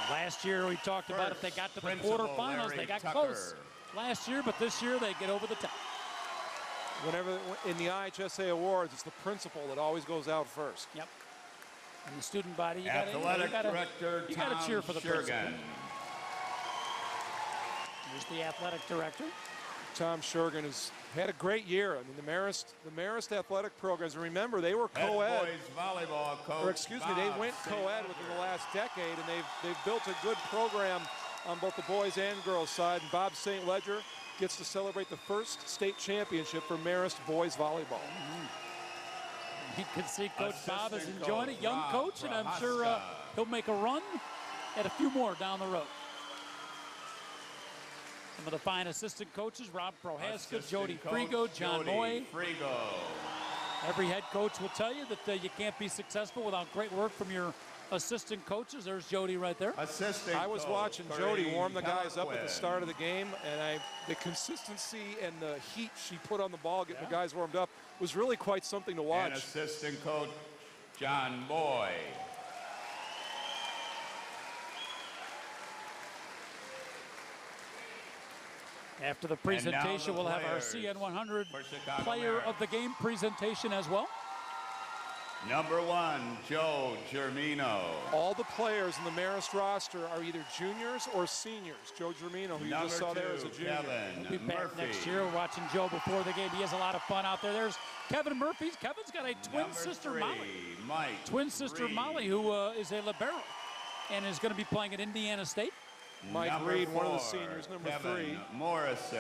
Last year we talked about if they got to the quarterfinals, they got close last year, but this year they get over the top. Whenever in the IHSA awards, it's the principal that always goes out first. Yep. And the student body, you got to cheer for the principal. There's the athletic director. Tom Shergan has had a great year. I mean, the Marist athletic programs, remember, they were co-ed. Boys volleyball coach, or excuse me, they went co-ed within the last decade, and they've built a good program on both the boys and girls side. And Bob St. Ledger gets to celebrate the first state championship for Marist boys volleyball. You can see Coach Bob is enjoying it, young coach, and I'm sure he'll make a run at a few more down the road. Some of the fine assistant coaches, Rob Prohaska, Jody Frigo, John Moy. Every head coach will tell you that you can't be successful without great work from your assistant coaches. There's Jody right there. I was watching Jody warm the guys up at the start of the game, and the consistency and the heat she put on the ball getting the guys warmed up was really quite something to watch. And assistant coach John Moy. After the presentation, we'll have our CN100 Player of the Game presentation as well. Number 1, Joe Germino. All the players in the Marist roster are either juniors or seniors. Joe Germino, who you just saw there, as a junior. He'll be back next year. We're watching Joe before the game. He has a lot of fun out there. There's Kevin Murphy. Kevin's got a twin sister, Molly. Twin sister, Molly, who is a libero and is going to be playing at Indiana State. Mike Reed, one of the seniors, number Kevin 3. Morrison.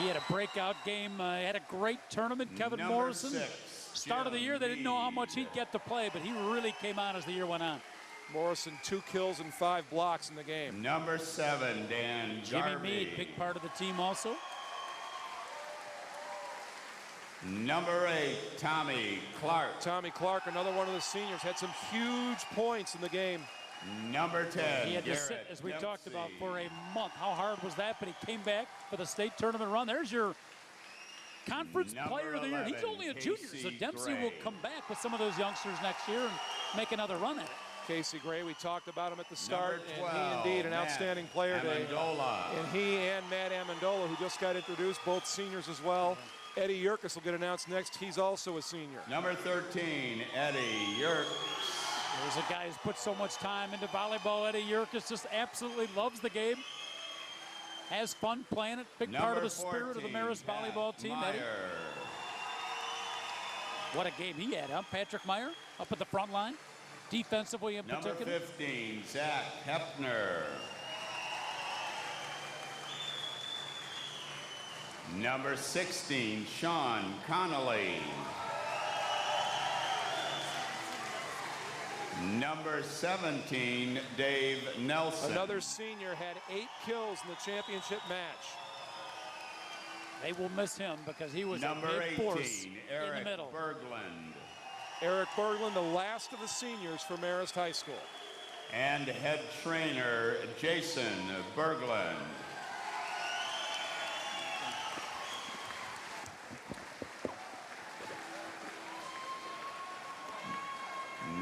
He had a breakout game. He had a great tournament, Kevin Morrison. 6, Start of the year, they didn't know how much he'd get to play, but he really came on as the year went on. Morrison, 2 kills and 5 blocks in the game. Number 7, Dan Jimmy Garvey. Meade, big part of the team also. Number 8, Tommy Clark. Tommy Clark, another one of the seniors, had some huge points in the game. Number 10, he had to sit, as we talked about, for a month. How hard was that? But he came back for the state tournament run. There's your conference player of the year. He's only a junior, so Dempsey will come back with some of those youngsters next year and make another run at it. Casey Gray, we talked about him at the start, 12, and he indeed an outstanding player today. And he and Matt Amendola, who just got introduced, both seniors as well. Eddie Yerkes will get announced next. He's also a senior. Number 13, Eddie Yerkes. There's a guy who's put so much time into volleyball. Eddie Yerkes just absolutely loves the game. Has fun playing it. Big part of the spirit of the Marist volleyball team, Eddie. What a game he had, huh? Patrick Meyer up at the front line. Defensively in particular. Number 15, Zach Hepner. Number 16, Sean Connolly. Number 17, Dave Nelson. Another senior had 8 kills in the championship match. They will miss him because he was number a big 18, force Eric in the middle. Berglund. Eric Berglund, the last of the seniors for Marist High School. And head trainer, Jason Berglund.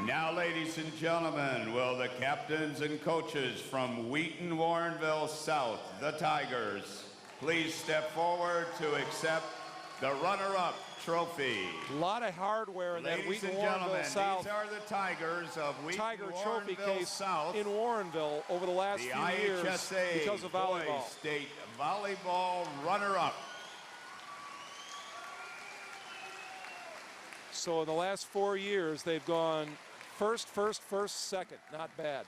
Now, ladies and gentlemen, will the captains and coaches from Wheaton Warrenville South, the Tigers, please step forward to accept the runner-up trophy. A lot of hardware in that Wheaton Warrenville South. These are the Tigers of Wheaton Tiger trophy Warrenville case South in Warrenville over the last few years because of volleyball. Boys State volleyball runner-up. So in the last 4 years, they've gone first, second. Not bad.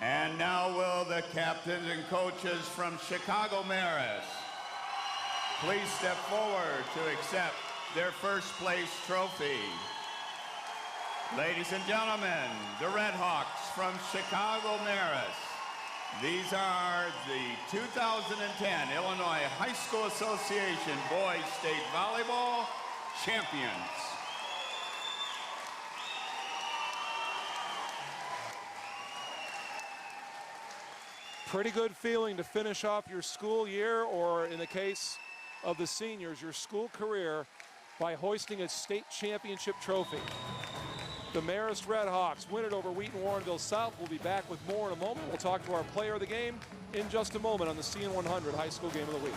And now will the captains and coaches from Chicago Marist please step forward to accept their first place trophy. Ladies and gentlemen, the Redhawks from Chicago Marist. These are the 2010 Illinois High School Association Boys State Volleyball Champions. Pretty good feeling to finish off your school year, or in the case of the seniors, your school career, by hoisting a state championship trophy. The Marist Redhawks win it over Wheaton Warrenville South. We'll be back with more in a moment. We'll talk to our player of the game in just a moment on the CN100 High School Game of the Week.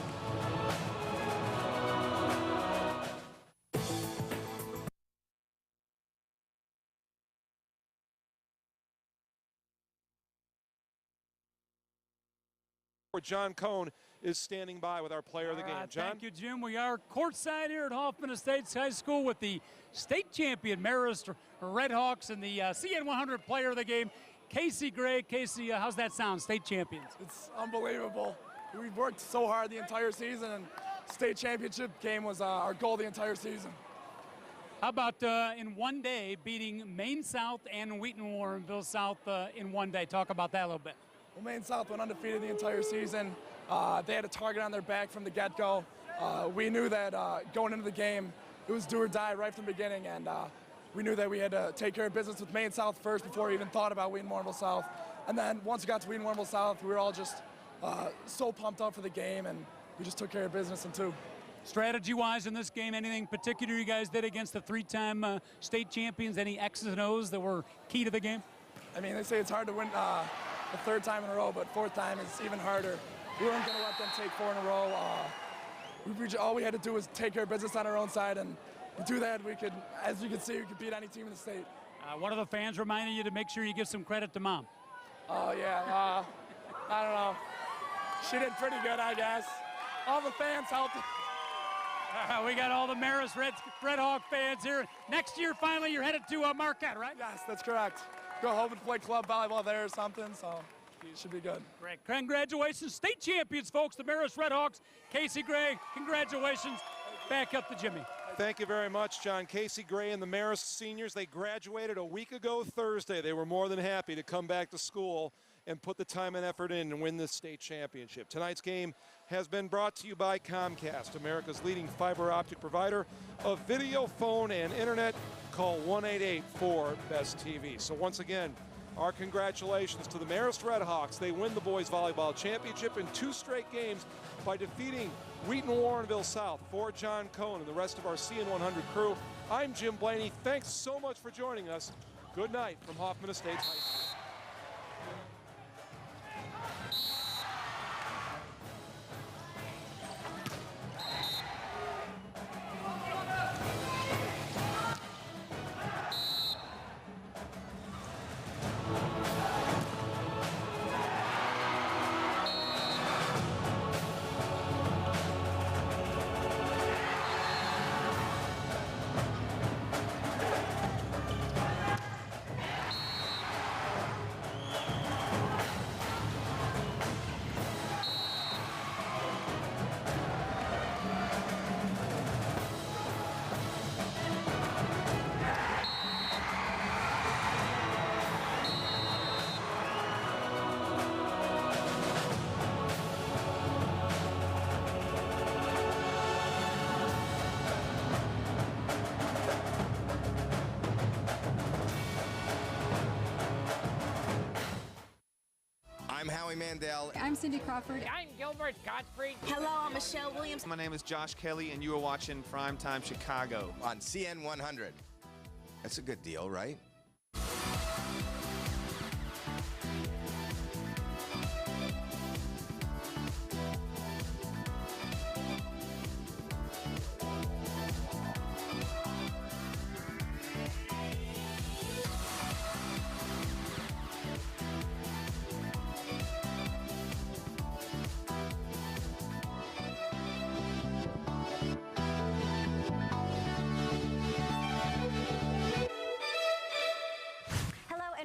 John Cohn is standing by with our player of the game. John? Thank you, Jim. We are courtside here at Hoffman Estates High School with the state champion Marist Redhawks and the CN100 player of the game, Casey Gray. Casey, how's that sound, state champions? It's unbelievable. We've worked so hard the entire season, and state championship game was our goal the entire season. How about in one day beating Maine South and Wheaton Warrenville South in one day? Talk about that a little bit. Well, Maine South went undefeated the entire season. They had a target on their back from the get-go. We knew that going into the game, it was do or die right from the beginning, and we knew that we had to take care of business with Maine South first before we even thought about Wheaton Warrenville South. And then once we got to Wheaton Warrenville South, we were all just so pumped up for the game, and we just took care of business in two. Strategy-wise in this game, anything particular you guys did against the three-time state champions? Any X's and O's that were key to the game? I mean, they say it's hard to win the third time in a row, but fourth time is even harder. We weren't going to let them take four in a row. All we had to do was take care of business on our own side, and to do that, we could, as you can see, we could beat any team in the state. One of the fans reminded you to make sure you give some credit to Mom. Oh, yeah. I don't know. She did pretty good, I guess. All the fans helped. We got all the Marist Redhawk fans here. Next year, finally, you're headed to Marquette, right? Yes, that's correct. Go home and play club volleyball there or something, so it should be good. Great. Congratulations, state champions, folks, the Marist Redhawks. Casey Gray, congratulations. Back up to Jimmy. Thank you very much, John. Casey Gray and the Marist seniors, they graduated a week ago Thursday. They were more than happy to come back to school and put the time and effort in and win this state championship. Tonight's game has been brought to you by Comcast, America's leading fiber optic provider of video, phone, and internet. Call 1-888-4BEST-TV. So once again, our congratulations to the Marist Redhawks. They win the boys volleyball championship in 2 straight games by defeating Wheaton Warrenville South. For John Cohn and the rest of our CN100 crew, I'm Jim Blaney. Thanks so much for joining us. Good night from Hoffman Estates High School. I'm Howie Mandel. I'm Cindy Crawford. I'm Gilbert Gottfried. Hello, I'm Michelle Williams. My name is Josh Kelly, and you are watching Primetime Chicago On CN100. That's a good deal, right?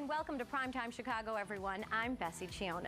Welcome to Primetime Chicago, everyone. I'm Bessie Chiona.